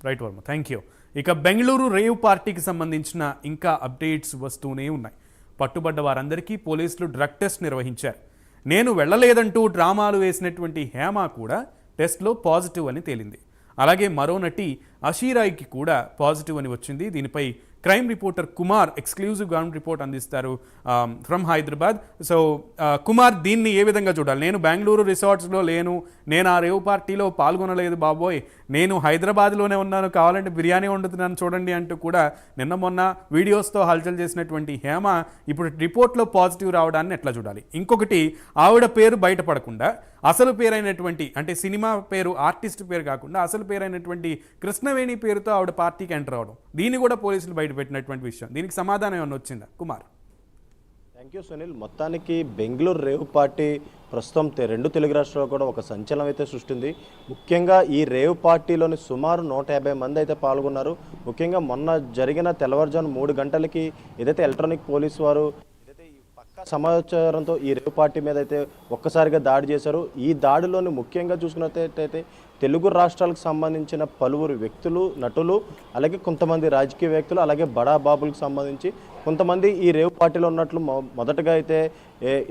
Right Varma, thank you. ఇక Bengaluru rave పార్టీకి సంబంధించిన ఇంకా అప్డేట్స్ వస్తూనే ఉన్నాయి. పట్టుబడ్డ వారందరికీ పోలీసులు డ్రగ్ టెస్ట్ నిర్వహించారు. నేను వెళ్ళలేదంటూ డ్రామాలు వేసినటువంటి హేమ కూడా టెస్ట్లో పాజిటివ్ అని తేలింది. అలాగే మరో నటి అషీరాయ్కి కూడా పాజిటివ్ అని వచ్చింది. దీనిపై crime reporter Kumar exclusive ground report అందిస్తారు ఫ్రమ్ హైదరాబాద్. సో కుమార్, దీన్ని ఏ విధంగా చూడాలి? నేను బెంగళూరు రిసార్ట్స్లో లేను, నేను ఆ రేవ్ పార్టీలో పాల్గొనలేదు బాబోయ్, నేను హైదరాబాద్లోనే ఉన్నాను, కావాలంటే బిర్యానీ వండుతున్నాను చూడండి అంటూ కూడా నిన్న మొన్న వీడియోస్తో హల్చల్ చేసినటువంటి హేమ ఇప్పుడు రిపోర్ట్లో పాజిటివ్ రావడాన్ని ఎట్లా చూడాలి? ఇంకొకటి, ఆవిడ పేరు బయటపడకుండా అసలు పేరైనటువంటి, అంటే సినిమా పేరు, ఆర్టిస్ట్ పేరు కాకుండా అసలు పేరైనటువంటి కృష్ణవేణి పేరుతో ఆవిడ పార్టీకి ఎంటర్ అవడం, దీన్ని కూడా పోలీసులు బయటపెట్టినటువంటి విషయం. దీనికి సమాధానం ఏమైనా వచ్చిందా కుమార్? Thank you Sunil. మొత్తానికి బెంగళూరు రేవ్ పార్టీ ప్రస్తుతం రెండు తెలుగు రాష్ట్రాల్లో కూడా ఒక సంచలనం అయితే సృష్టింది. ముఖ్యంగా ఈ రేవ్ పార్టీలోని సుమారు 150 మంది అయితే పాల్గొన్నారు. ముఖ్యంగా మొన్న జరిగిన తెల్లవారుజాము 3 గంటలకి ఏదైతే ఎలక్ట్రానిక్ పోలీసు వారు సమాచారంతో ఈ రేవ్ పార్టీ మీద అయితే ఒక్కసారిగా దాడి చేశారు. ఈ దాడిలోని ముఖ్యంగా చూసుకున్నట్టయితే తెలుగు రాష్ట్రాలకు సంబంధించిన పలువురు వ్యక్తులు, నటులు, అలాగే కొంతమంది రాజకీయ వ్యక్తులు, అలాగే బడా బాబులకు సంబంధించి కొంతమంది ఈ రేవ్ పార్టీలో ఉన్నట్లు మొదటగా అయితే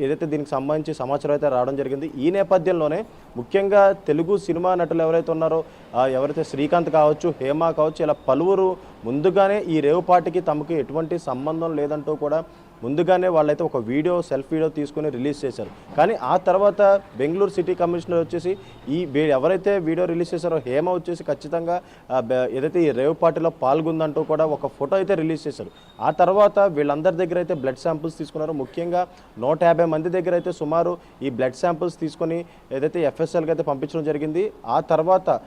ఏదైతే దీనికి సంబంధించి సమాచారం అయితే రావడం జరిగింది. ఈ నేపథ్యంలోనే ముఖ్యంగా తెలుగు సినిమా నటులు ఎవరైతే ఉన్నారో, ఎవరైతే శ్రీకాంత్ కావచ్చు, హేమ కావచ్చు, ఇలా పలువురు ముందుగానే ఈ రేవ్ పార్టీకి తమకు ఎటువంటి సంబంధం లేదంటూ కూడా ముందుగానే వాళ్ళైతే ఒక సెల్ఫ్ వీడియో తీసుకొని రిలీజ్ చేశారు. కానీ ఆ తర్వాత బెంగళూరు సిటీ కమిషనర్ వచ్చేసి ఎవరైతే వీడియో రిలీజ్ చేశారో హేమ వచ్చేసి ఖచ్చితంగా ఏదైతే ఈ రేవ్ పార్టీలో పాల్గొందంటూ కూడా ఒక ఫోటో అయితే రిలీజ్ చేశారు. ఆ తర్వాత వీళ్ళందరి దగ్గర అయితే బ్లడ్ శాంపుల్స్ తీసుకున్నారు. ముఖ్యంగా 150 మంది దగ్గర అయితే సుమారు ఈ బ్లడ్ శాంపుల్స్ తీసుకొని ఏదైతే ఎఫ్ఎస్ఎల్కి అయితే పంపించడం జరిగింది. ఆ తర్వాత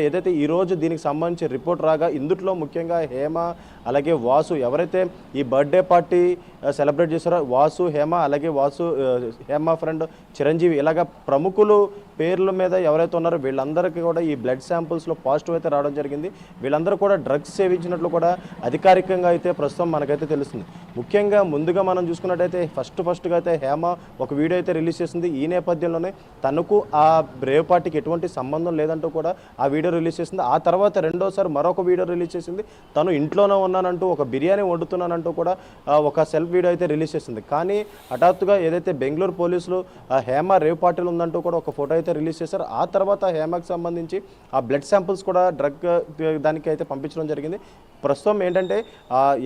ఏదైతే ఈరోజు దీనికి సంబంధించి రిపోర్ట్ రాగా ఇందులో ముఖ్యంగా హేమ అలాగే వాసు ఎవరైతే ఈ బర్త్డే పార్టీ సెలబ్రేట్ చేశారో, వాసు, హేమ, అలాగే హేమ ఫ్రెండ్ చిరంజీవి, ఇలాగ ప్రముఖులు పేర్ల మీద ఎవరైతే ఉన్నారో వీళ్ళందరికీ కూడా ఈ బ్లడ్ శాంపుల్స్లో పాజిటివ్ అయితే రావడం జరిగింది. వీళ్ళందరూ కూడా డ్రగ్స్ సేవించినట్లు కూడా అధికారికంగా అయితే ప్రస్తుతం మనకైతే తెలుస్తుంది. ముఖ్యంగా ముందుగా మనం చూసుకున్నట్టయితే ఫస్ట్గా అయితే హేమ ఒక వీడియో అయితే రిలీజ్ చేసింది. ఈ నేపథ్యంలోనే తనకు ఆ రేవ్ పార్టీకి ఎటువంటి సంబంధం లేదంటూ కూడా ఆ వీడియో రిలీజ్ చేసింది. ఆ తర్వాత రెండోసారి మరొక వీడియో రిలీజ్ చేసింది. తను ఇంట్లోనే ఉన్నానంటూ, ఒక బిర్యానీ వండుతున్నానంటూ కూడా ఒక సెల్ఫ్ వీడియో అయితే రిలీజ్ చేసింది. కానీ హఠాత్తుగా ఏదైతే బెంగళూరు పోలీసులు హేమ రేవ్ పార్టీలో ఉందంటూ కూడా ఒక ఫోటో అయితే రిలీజ్ చేశారు. ఆ తర్వాత హేమకు సంబంధించి ఆ బ్లడ్ శాంపుల్స్ కూడా డ్రగ్ దానికి అయితే పంపించడం జరిగింది. ప్రస్తుతం ఏంటంటే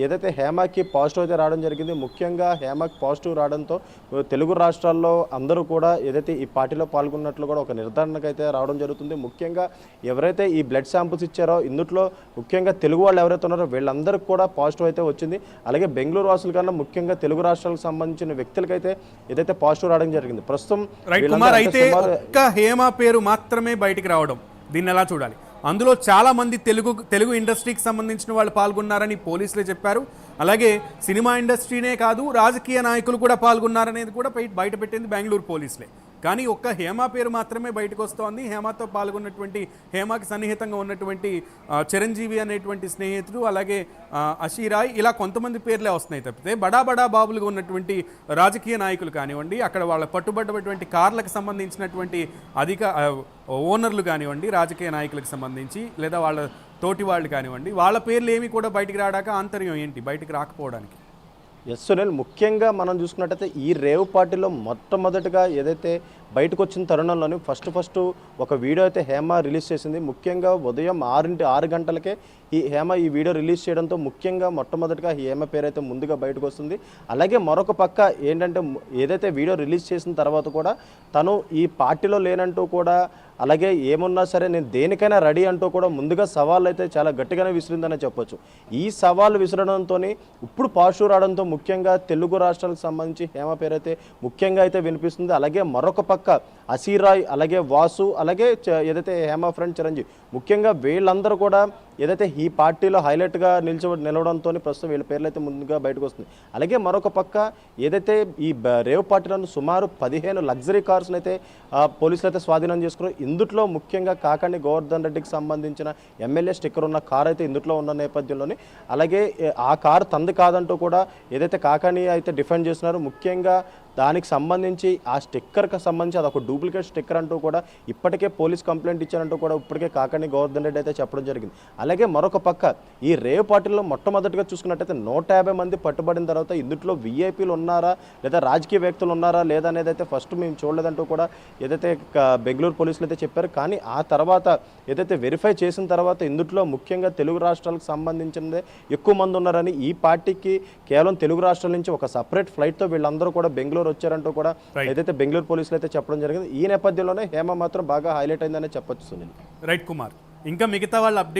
ఏదైతే హేమకి పాజిటివ్ అయితే రావడం జరిగింది. ముఖ్యంగా హేమకి పాజిటివ్ రావడంతో తెలుగు రాష్ట్రాల్లో అందరూ కూడా ఏదైతే ఈ పార్టీలో పాల్గొన్నట్లు కూడా ఒక నిర్ధారణకు అయితే రావడం జరుగుతుంది. ముఖ్యంగా ఎవరైతే ఈ బ్లడ్ శాంపుల్స్ ఇచ్చారో ఇందులో ముఖ్యంగా తెలుగు వాళ్ళు ఎవరైతే ఉన్నారో వీళ్ళందరికీ కూడా పాజిటివ్ అయితే వచ్చింది. అలాగే బెంగళూరు వాసుల కన్నా ముఖ్యంగా తెలుగు రాష్ట్రాలకు సంబంధించిన వ్యక్తులకైతే ఏదైతే పాజిటివ్ రావడం జరిగింది. ప్రస్తుతం హేమ పేరు మాత్రమే బయటికి రావడం, దీన్ని ఎలా చూడాలి? అందులో చాలా మంది తెలుగు ఇండస్ట్రీకి సంబంధించిన వాళ్ళు పాల్గొన్నారని పోలీసులే చెప్పారు. అలాగే సినిమా ఇండస్ట్రీనే కాదు, రాజకీయ నాయకులు కూడా పాల్గొన్నారనేది కూడా బయట పెట్టింది బెంగళూరు పోలీసులే. కానీ ఒక్క హేమ పేరు మాత్రమే బయటకు వస్తోంది. హేమతో పాల్గొన్నటువంటి, హేమకి సన్నిహితంగా ఉన్నటువంటి చిరంజీవి అనేటువంటి స్నేహితుడు, అలాగే అషీరాయ్, ఇలా కొంతమంది పేర్లే వస్తున్నాయి తప్పితే బడా బాబులుగా ఉన్నటువంటి రాజకీయ నాయకులు కానివ్వండి, అక్కడ వాళ్ళ పట్టుబడ్డటువంటి కార్లకు సంబంధించినటువంటి ఓనర్లు కానివ్వండి, రాజకీయ నాయకులకు సంబంధించి, లేదా వాళ్ళ తోటి వాళ్ళు కానివ్వండి, వాళ్ళ పేర్లు ఏమి కూడా బయటికి రాడాక ఆంతర్యం ఏంటి బయటికి రాకపోవడానికి? ఎస్ సునీల్, ముఖ్యంగా మనం చూసుకున్నట్టయితే ఈ రేవ్ పార్టీలో మొట్టమొదటిగా ఏదైతే బయటకు వచ్చిన తరుణంలోని ఫస్ట్ ఒక వీడియో అయితే హేమ రిలీజ్ చేసింది. ముఖ్యంగా ఉదయం 6 గంటలకే ఈ హేమ ఈ వీడియో రిలీజ్ చేయడంతో ముఖ్యంగా మొట్టమొదటిగా హేమ పేరు అయితే ముందుగా బయటకు వస్తుంది. అలాగే మరొక పక్క ఏంటంటే ఏదైతే వీడియో రిలీజ్ చేసిన తర్వాత కూడా తను ఈ పార్టీలో లేనంటూ కూడా, అలాగే ఏమున్నా సరే నేను దేనికైనా రెడీ అంటూ కూడా ముందుగా సవాళ్ళు అయితే చాలా గట్టిగానే విసిరిందనే చెప్పొచ్చు. ఈ సవాళ్ళు విసరడంతో ఇప్పుడు పాజిటివ్ రావడంతో ముఖ్యంగా తెలుగు రాష్ట్రాలకు సంబంధించి హేమ పేరు అయితే ముఖ్యంగా అయితే వినిపిస్తుంది. అలాగే మరొక పక్క అషీరాయ్, అలాగే వాసు, అలాగే ఏదైతే హేమ ఫ్రెండ్ చిరంజీవి, ముఖ్యంగా వీళ్ళందరూ కూడా ఏదైతే ఈ పార్టీలో హైలైట్గా నిలవడంతో ప్రస్తుతం వీళ్ళ పేర్లు అయితే ముందుగా బయటకు వస్తుంది. అలాగే మరొక పక్క ఏదైతే ఈ రేవ్ పార్టీలను సుమారు 15 లగ్జరీ కార్స్ని అయితే పోలీసులు అయితే స్వాధీనం చేసుకున్నారు. ఇందులో ముఖ్యంగా కాకాణి గోవర్ధన్ రెడ్డికి సంబంధించిన ఎమ్మెల్యే స్టిక్కర్ ఉన్న కార్ అయితే ఇందులో ఉన్న నేపథ్యంలోని, అలాగే ఆ కారు తంది కాదంటూ కూడా ఏదైతే కాకాణి అయితే డిఫెండ్ చేస్తున్నారు. ముఖ్యంగా దానికి సంబంధించి ఆ స్టిక్కర్కి సంబంధించి అదొక డూప్లికేట్ స్టిక్కర్ అంటూ కూడా ఇప్పటికే పోలీస్ కంప్లైంట్ ఇచ్చారంటూ కూడా ఇప్పటికే కాకాని గోవర్ధన్ రెడ్డి అయితే చెప్పడం జరిగింది. అలాగే మరొక పక్క ఈ రేవ్ పార్టీలో మొట్టమొదటిగా చూసుకున్నట్టయితే 150 మంది పట్టుబడిన తర్వాత ఇందులో విఐపీలు ఉన్నారా లేదా రాజకీయ వ్యక్తులు ఉన్నారా లేదా అనేది అయితే ఫస్ట్ మేము చూడలేదంటూ కూడా ఏదైతే బెంగళూరు పోలీసులు అయితే చెప్పారు. కానీ ఆ తర్వాత ఏదైతే వెరిఫై చేసిన తర్వాత ఇందులో ముఖ్యంగా తెలుగు రాష్ట్రాలకు సంబంధించిందే ఎక్కువ మంది ఉన్నారని, ఈ పార్టీకి కేవలం తెలుగు రాష్ట్రాల నుంచి ఒక సపరేట్ ఫ్లైట్తో వీళ్ళందరూ కూడా బెంగళూరు వచ్చారంటూ కూడా ఏదైతే బెంగళూరు పోలీసులు అయితే చెప్పడం జరిగింది. ఈ నేపథ్యంలోనే హేమ మాత్రం బాగా హైలైట్ అయిందనే చెప్పొచ్చు సునీల్. రైట్ కుమార్, ఇంకా మిగతా వాళ్ళ